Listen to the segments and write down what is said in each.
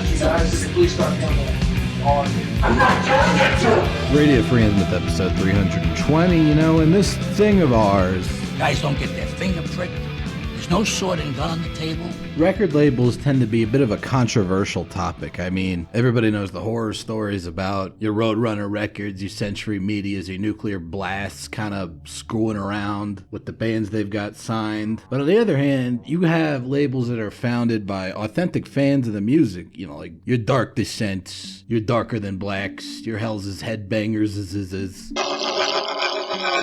got you guys. The police start coming on. I'm not telling you to! Radio Free Ends with episode 320, and this thing of ours. Guys don't get their finger pricked. There's no sword and gun on the table. Record labels tend to be a bit of a controversial topic. I mean, everybody knows the horror stories about your Roadrunner records, your Century Medias, your Nuclear Blasts kind of screwing around with the bands they've got signed. But on the other hand, you have labels that are founded by authentic fans of the music, like your Dark Descents, your Darker Than Blacks, your Hell's Headbangers.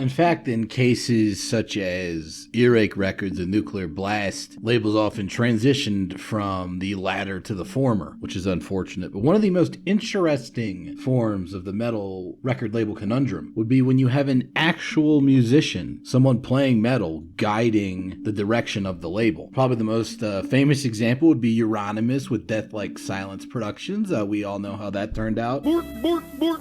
In fact, in cases such as Earache Records and Nuclear Blast, labels often transitioned from the latter to the former, which is unfortunate. But one of the most interesting forms of the metal record label conundrum would be when you have an actual musician, someone playing metal, guiding the direction of the label. Probably the most famous example would be Euronymous with Death Like Silence Productions. We all know how that turned out. Bork, bork, bork.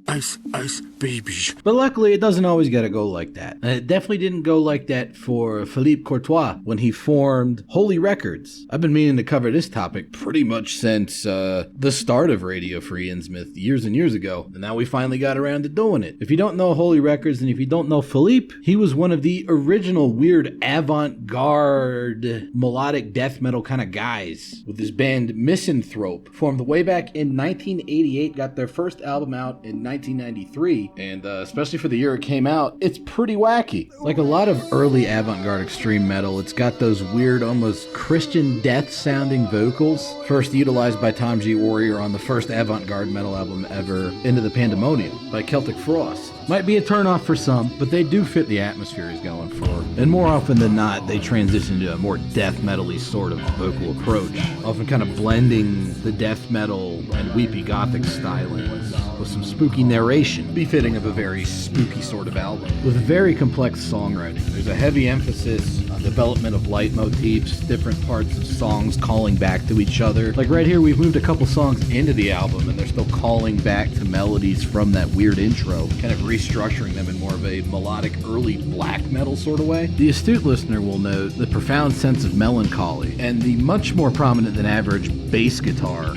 Ice, ice, baby. But luckily, it doesn't always gotta go like that. And it definitely didn't go like that for Philippe Courtois when he formed Holy Records. I've been meaning to cover this topic pretty much since the start of Radio Free Innsmouth years and years ago. And now we finally got around to doing it. If you don't know Holy Records and if you don't know Philippe, he was one of the original weird avant-garde melodic death metal kind of guys with his band Misanthrope, formed way back in 1988, got their first album out in 1993, and especially for the year it came out, it's pretty wacky. Like a lot of early avant-garde extreme metal, it's got those weird, almost Christian death-sounding vocals, first utilized by Tom G. Warrior on the first avant-garde metal album ever, Into the Pandemonium, by Celtic Frost. Might be a turnoff for some, but they do fit the atmosphere he's going for. And more often than not, they transition to a more death metal-y sort of vocal approach, often kind of blending the death metal and weepy gothic stylings with some spooky narration, befitting of a very spooky sort of album. With very complex songwriting, there's a heavy emphasis on development of leitmotifs, different parts of songs calling back to each other. Like right here, we've moved a couple songs into the album, and they're still calling back to melodies from that weird intro, kind of restructuring them in more of a melodic early black metal sort of way. The astute listener will note the profound sense of melancholy and the much more prominent than average bass guitar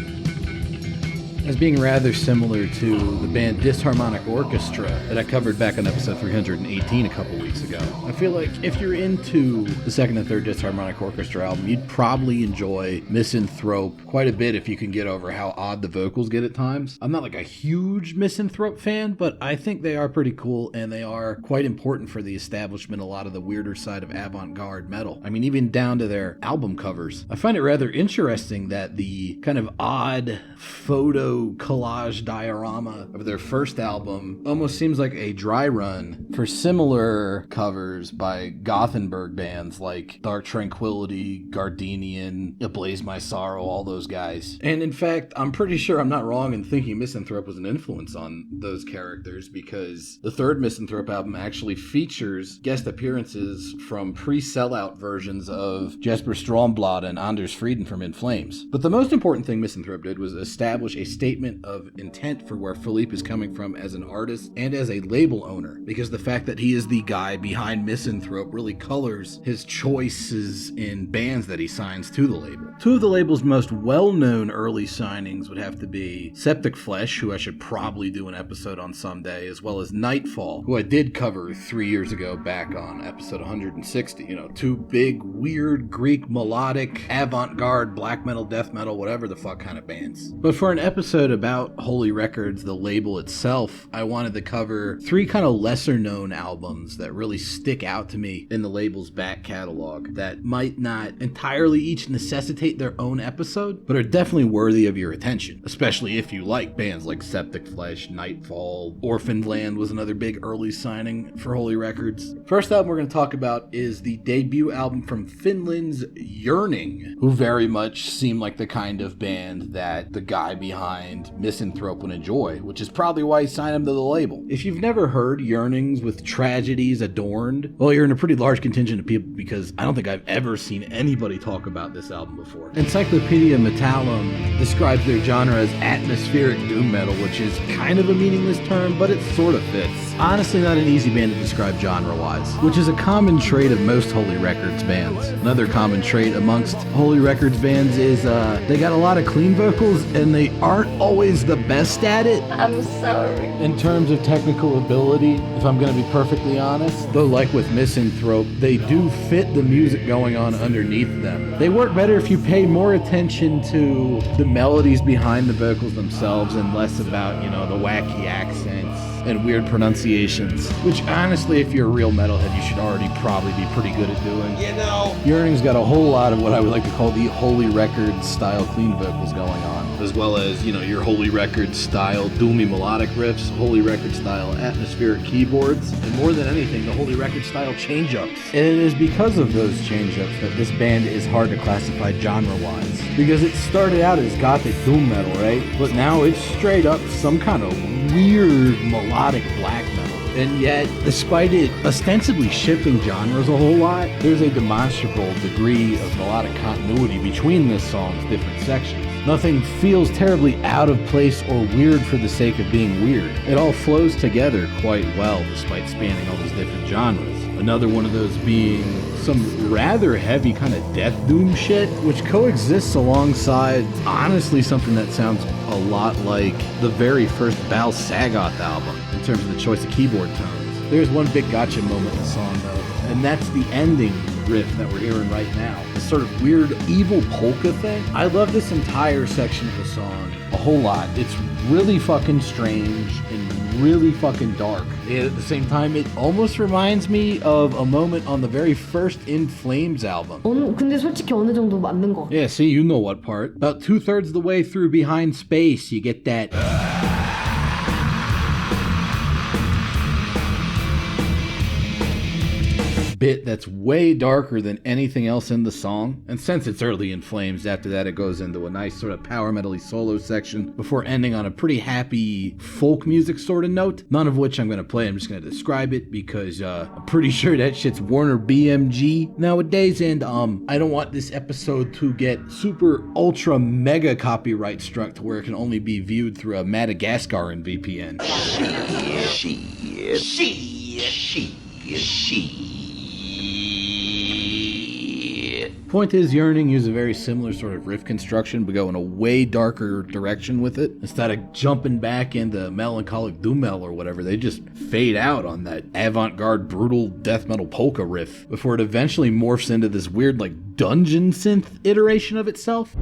as being rather similar to the band Disharmonic Orchestra that I covered back on episode 318 a couple weeks ago. I feel like if you're into the second and third Disharmonic Orchestra album, you'd probably enjoy Misanthrope quite a bit if you can get over how odd the vocals get at times. I'm not like a huge Misanthrope fan, but I think they are pretty cool, and they are quite important for the establishment of a lot of the weirder side of avant-garde metal. I mean, even down to their album covers. I find it rather interesting that the kind of odd photo collage diorama of their first album almost seems like a dry run for similar covers by Gothenburg bands like Dark Tranquillity, Gardenian, Ablaze My Sorrow, all those guys. And in fact, I'm pretty sure I'm not wrong in thinking Misanthrope was an influence on those characters, because the third Misanthrope album actually features guest appearances from pre-sellout versions of Jesper Stromblad and Anders Frieden from In Flames. But the most important thing Misanthrope did was establish a statement of intent for where Philippe is coming from as an artist and as a label owner, because the fact that he is the guy behind Misanthrope really colors his choices in bands that he signs to the label. Two of the label's most well-known early signings would have to be Septic Flesh, who I should probably do an episode on someday, as well as Nightfall, who I did cover 3 years ago back on episode 160. Two big, weird, Greek, melodic, avant-garde, black metal, death metal, whatever the fuck kind of bands. But for an episode about Holy Records, the label itself, I wanted to cover 3 kind of lesser known albums that really stick out to me in the label's back catalog that might not entirely each necessitate their own episode, but are definitely worthy of your attention, especially if you like bands like Septic Flesh, Nightfall. Orphaned Land was another big early signing for Holy Records. First album we're going to talk about is the debut album from Finland's Yearning, who very much seem like the kind of band that the guy behind Misanthrope would enjoy, which is probably why he signed him to the label. If you've never heard Yearnings with Tragedies Adorned, well, you're in a pretty large contingent of people, because I don't think I've ever seen anybody talk about this album before. Encyclopedia Metallum describes their genre as atmospheric doom metal, which is kind of a meaningless term, but it sort of fits. honestly not an easy band to describe genre-wise, which is a common trait of most Holy Records bands. Another common trait amongst Holy Records bands is they got a lot of clean vocals and they aren't always the best at it. I'm sorry. In terms of technical ability, if I'm going to be perfectly honest, though like with Misanthrope, they do fit the music going on underneath them. They work better if you pay more attention to the melodies behind the vocals themselves and less about, the wacky accents and weird pronunciations, which honestly, if you're a real metalhead, you should already probably be pretty good at doing. Yearning's got a whole lot of what I would like to call the Holy Records style clean vocals going on, as well as, your Holy Records style doomy melodic riffs, Holy Records style atmospheric keyboards, and more than anything, the Holy Records style change-ups. And it is because of those change-ups that this band is hard to classify genre-wise, because it started out as gothic doom metal, right? But now it's straight up some kind of weird melodic black metal. And yet, despite it ostensibly shifting genres a whole lot, there's a demonstrable degree of melodic continuity between this song's different sections. Nothing feels terribly out of place or weird for the sake of being weird. It all flows together quite well despite spanning all those different genres. Another one of those being some rather heavy kind of death doom shit, which coexists alongside, honestly, something that sounds a lot like the very first Bal Sagoth album in terms of the choice of keyboard tones. There's one big gotcha moment in the song though, and that's the ending riff that we're hearing right now. This sort of weird evil polka thing. I love this entire section of the song a whole lot. It's really fucking strange and really fucking dark. And at the same time, it almost reminds me of a moment on the very first In Flames album. 근데 솔직히 어느 정도 맞는 거. Yeah, see, you know what part. About 2/3 of the way through Behind Space, you get that bit that's way darker than anything else in the song. And since it's early In Flames, after that it goes into a nice sort of power metal-y solo section before ending on a pretty happy folk music sort of note, none of which I'm going to play. I'm just going to describe it because I'm pretty sure that shit's Warner BMG nowadays, and I don't want this episode to get super ultra mega copyright struck to where it can only be viewed through a Madagascaran VPN. Point is, Yearning used a very similar sort of riff construction, but go in a way darker direction with it. Instead of jumping back into melancholic doom metal or whatever, they just fade out on that avant-garde brutal death metal polka riff before it eventually morphs into this weird like dungeon synth iteration of itself,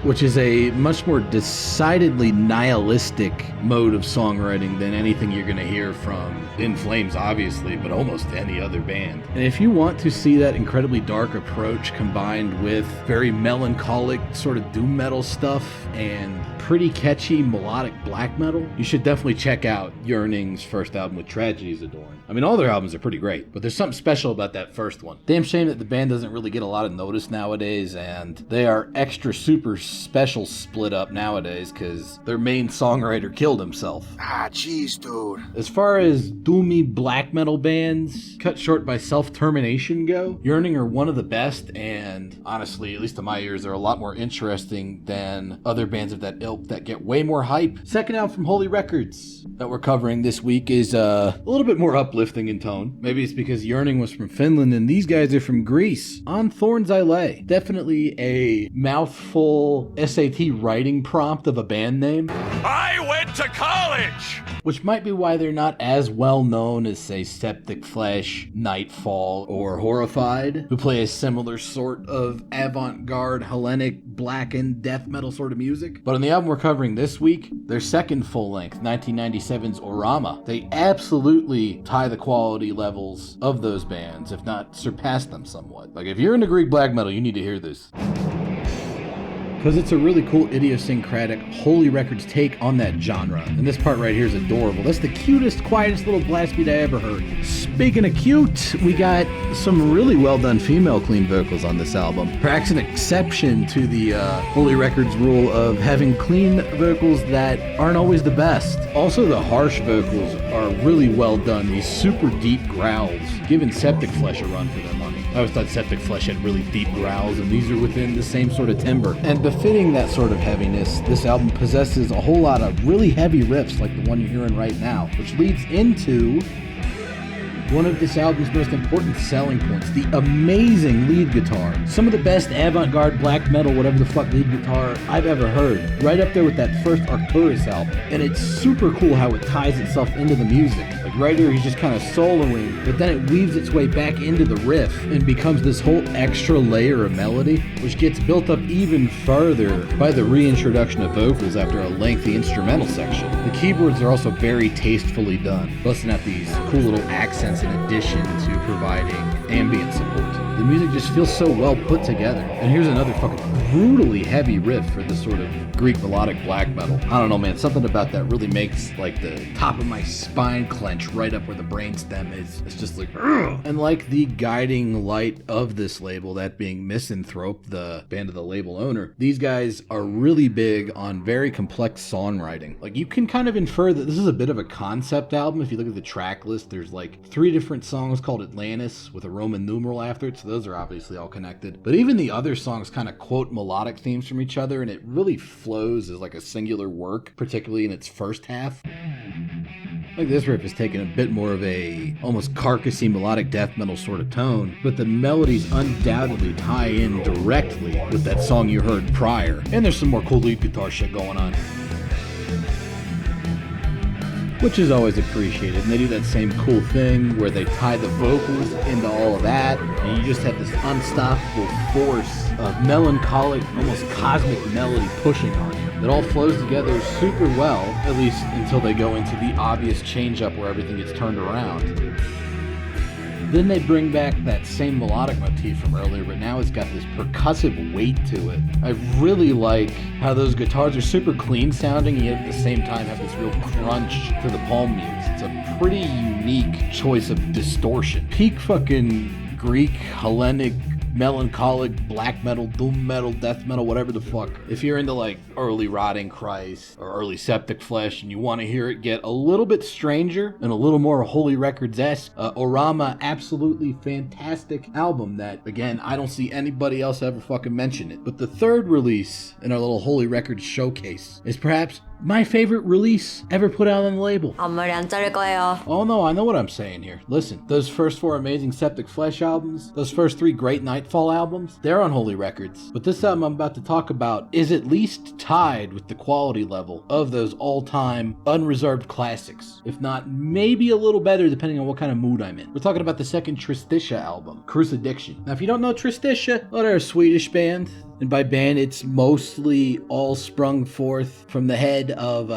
which is a much more decidedly nihilistic mode of songwriting than anything you're going to hear from In Flames, obviously, but almost any other band. And if you want to see that incredibly dark approach combined with very melancholic sort of doom metal stuff and pretty catchy melodic black metal, you should definitely check out Yearning's first album with Tragedies Adorned. I mean, all their albums are pretty great, but there's something special about that first one. Damn shame that the band doesn't really get a lot of notice nowadays, and they are extra super special split up nowadays because their main songwriter killed himself. Ah, jeez, dude. As far as doomy black metal bands cut short by self-termination go, Yearning are one of the best, and honestly, at least to my ears, they're a lot more interesting than other bands of that ilk that get way more hype. Second album from Holy Records that we're covering this week is a little bit more uplifting in tone. Maybe it's because Yearning was from Finland and these guys are from Greece. On Thorns I Lay. Definitely a mouthful SAT writing prompt of a band name. I went to college! Which might be why they're not as well known as, say, Septic Flesh, Nightfall, or Horrified, who play a similar sort of avant-garde, Hellenic, blackened death metal sort of music. But on the album we're covering this week, their second full-length, 1997's Orama, they absolutely tie the quality levels of those bands, if not surpass them somewhat. Like, if you're into Greek black metal, you need to hear this, because it's a really cool idiosyncratic Holy Records take on that genre. And this part right here is adorable. That's the cutest, quietest little blast beat I ever heard. Speaking of cute, we got some really well done female clean vocals on this album. Perhaps an exception to the Holy Records rule of having clean vocals that aren't always the best. Also, the harsh vocals are really well done. These super deep growls, giving Septic Flesh a run for their money. I always thought Septic Flesh had really deep growls, and these are within the same sort of timbre. And befitting that sort of heaviness, this album possesses a whole lot of really heavy riffs like the one you're hearing right now, which leads into one of this album's most important selling points, the amazing lead guitar. Some of the best avant-garde black metal, whatever the fuck lead guitar I've ever heard. Right up there with that first Arcturus album. And it's super cool how it ties itself into the music. Like right here, he's just kind of soloing, but then it weaves its way back into the riff and becomes this whole extra layer of melody, which gets built up even further by the reintroduction of vocals after a lengthy instrumental section. The keyboards are also very tastefully done, busting out these cool little accents in addition to providing ambient support. The music just feels so well put together. And here's another fucking brutally heavy riff for this sort of Greek melodic black metal. I don't know, man, something about that really makes like the top of my spine clench right up where the brainstem is. It's just like, ugh. And like the guiding light of this label, that being Misanthrope, the band of the label owner, these guys are really big on very complex songwriting. Like you can kind of infer that this is a bit of a concept album. If you look at the track list, there's like 3 different songs called Atlantis with a Roman numeral after it, so those are obviously all connected. But even the other songs kind of quote melodic themes from each other, and it really flows as like a singular work, particularly in its first half. Like this riff is taking a bit more of a almost carcassy melodic death metal sort of tone, but the melodies undoubtedly tie in directly with that song you heard prior. And there's some more cool lead guitar shit going on, which is always appreciated. And they do that same cool thing where they tie the vocals into all of that, and you just have this unstoppable force of melancholic, almost cosmic melody pushing on you. It all flows together super well, at least until they go into the obvious change-up where everything gets turned around. Then they bring back that same melodic motif from earlier, but now it's got this percussive weight to it. I really like how those guitars are super clean sounding, yet at the same time have this real crunch to the palm mutes. It's a pretty unique choice of distortion. Peak fucking Greek, Hellenic, melancholic, black metal, doom metal, death metal, whatever the fuck. If you're into like early Rotting Christ or early Septic Flesh and you want to hear it get a little bit stranger and a little more Holy Records-esque, Orama, absolutely fantastic album that, again, I don't see anybody else ever fucking mention it. But the third release in our little Holy Records showcase is perhaps my favorite release ever put out on the label. 앞머리 안 자를 거예요. Oh no, I know what I'm saying here. Listen, those first 4 amazing Septic Flesh albums, those first 3 great Nightfall albums, they're on Holy Records. But this album I'm about to talk about is at least tied with the quality level of those all-time unreserved classics. If not, maybe a little better depending on what kind of mood I'm in. We're talking about the second Tristitia album, Crucidiction. Now if you don't know Tristitia, well, they're a Swedish band. And by band, it's mostly all sprung forth from the head of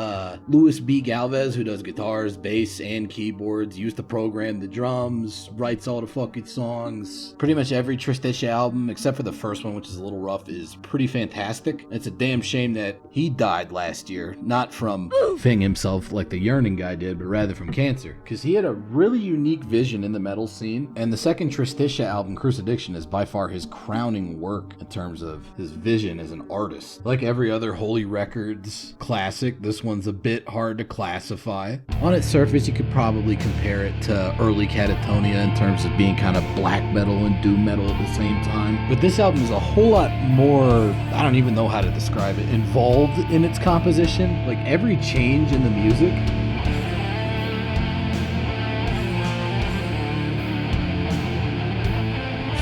Louis B. Galvez, who does guitars, bass, and keyboards, used to program the drums, writes all the fucking songs. Pretty much every Tristitia album, except for the first one, which is a little rough, is pretty fantastic. It's a damn shame that he died last year, not from fing himself like the Yearning guy did, but rather from cancer, because he had a really unique vision in the metal scene, and the second Tristitia album, Crucidiction, is by far his crowning work in terms of his vision as an artist. Like every other Holy Records classic, this one's a bit hard to classify. On its surface, you could probably compare it to early Catatonia in terms of being kind of black metal and doom metal at the same time. But this album is a whole lot more, I don't even know how to describe it, involved in its composition. Like every change in the music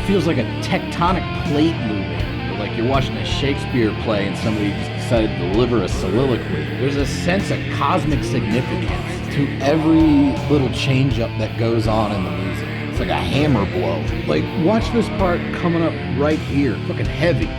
feels like a tectonic plate moving. Like you're watching a Shakespeare play and somebody just decided to deliver a soliloquy. There's a sense of cosmic significance to every little change up that goes on in the music. It's like a hammer blow. Like, watch this part coming up right here. Fucking heavy.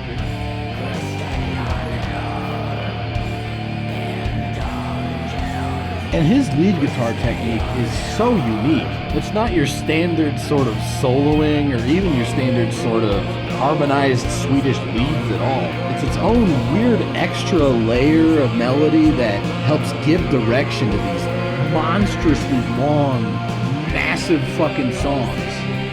And his lead guitar technique is so unique. It's not your standard sort of soloing or even your standard sort of harmonized Swedish leads at all. It's its own weird extra layer of melody that helps give direction to these monstrously long, massive fucking songs.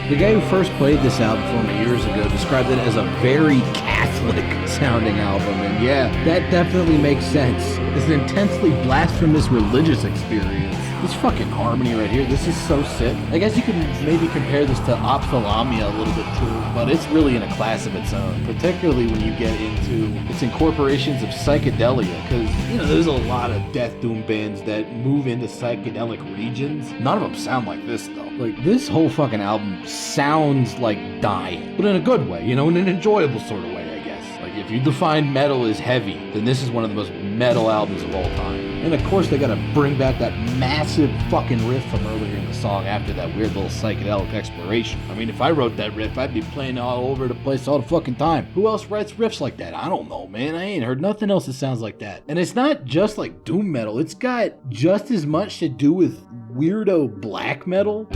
The guy who first played this album for me years ago described it as a very Catholic sounding album, and yeah, that definitely makes sense. It's an intensely blasphemous religious experience This fucking harmony right here, this is so sick. I guess you can maybe compare this to Ophthalmia a little bit too, but it's really in a class of its own, particularly when you get into its incorporations of psychedelia, because, you know, there's a lot of death doom bands that move into psychedelic regions. None of them sound like this, though. Like, this whole fucking album sounds like dying, but in a good way, you know, in an enjoyable sort of way, I guess. Like, if you define metal as heavy, then this is one of the most metal albums of all time. And of course, they gotta bring back that massive fucking riff from earlier in the song after that weird little psychedelic exploration. I mean, if I wrote that riff, I'd be playing all over the place all the fucking time. Who else writes riffs like that? I don't know, man. I ain't heard nothing else that sounds like that. And it's not just like doom metal, it's got just as much to do with weirdo black metal.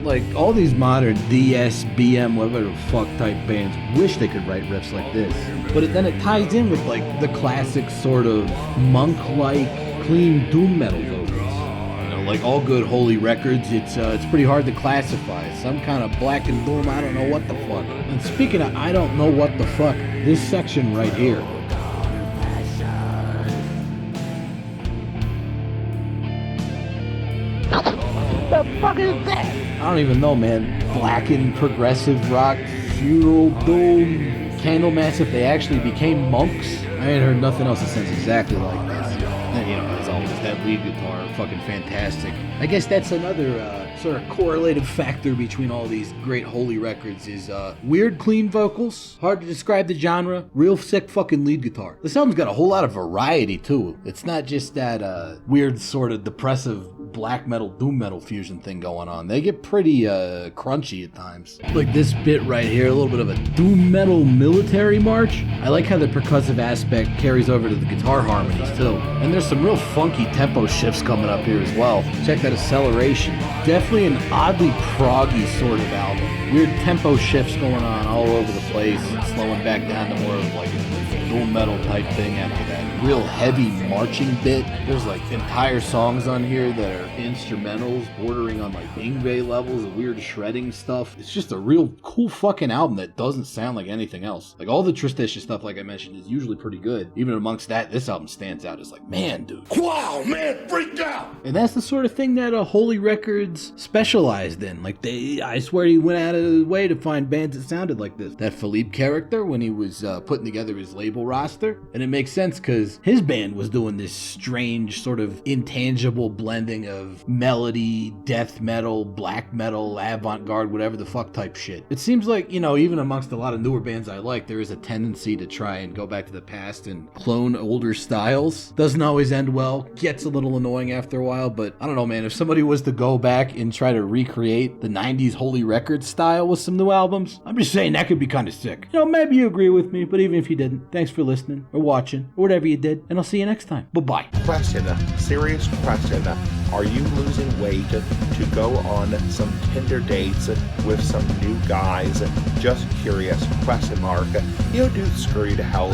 Like, all these modern DS, BM, whatever the fuck type bands wish they could write riffs like this. But then it ties in with, like, the classic sort of monk-like, clean doom metal vocals. You know, like all good holy records, it's pretty hard to classify. Some kind of black and doom, I don't know what the fuck. And speaking of I don't know what the fuck, this section right here. The fuck is that? I don't even know, man. Blackened progressive rock, funeral doom, Candlemass, if they actually became monks. I ain't heard nothing else that sounds exactly like this. And, you know, as always, that lead guitar, fucking fantastic. I guess that's another sort of correlative factor between all these great holy records is weird, clean vocals, hard to describe the genre, real sick fucking lead guitar. This album's got a whole lot of variety, too. It's not just that weird sort of depressive black metal, doom metal fusion thing going on. They get pretty crunchy at times. Like this bit right here, a little bit of a doom metal military march. I like how the percussive aspect carries over to the guitar harmonies too. And there's some real funky tempo shifts coming up here as well. Check that acceleration. Definitely an oddly proggy sort of album. Weird tempo shifts going on all over the place, slowing back down to more of like a doom metal type thing after that real heavy marching bit. There's like entire songs on here that are instrumentals bordering on like Yngwie levels of weird shredding stuff. It's just a real cool fucking album that doesn't sound like anything else. Like all the Tristitia stuff, like I mentioned, is usually pretty good. Even amongst that, this album stands out as like, man, dude. Wow, man, freaked out! And that's the sort of thing that Holy Records specialized in. Like I swear he went out of his way to find bands that sounded like this. That Philippe character when he was putting together his label roster. And it makes sense because his band was doing this strange sort of intangible blending of melody, death metal, black metal, avant-garde, whatever the fuck type shit. It seems like, you know, even amongst a lot of newer bands I like, there is a tendency to try and go back to the past and clone older styles. Doesn't always end well, gets a little annoying after a while, but I don't know, man, if somebody was to go back and try to recreate the 90s Holy Records style with some new albums, I'm just saying that could be kind of sick. You know, maybe you agree with me, but even if you didn't, thanks for listening or watching or whatever you did, and I'll see you next time. Bye-bye. Question, serious question. Are you losing weight to go on some Tinder dates with some new guys? Just curious, question mark. You dude, screw to hell.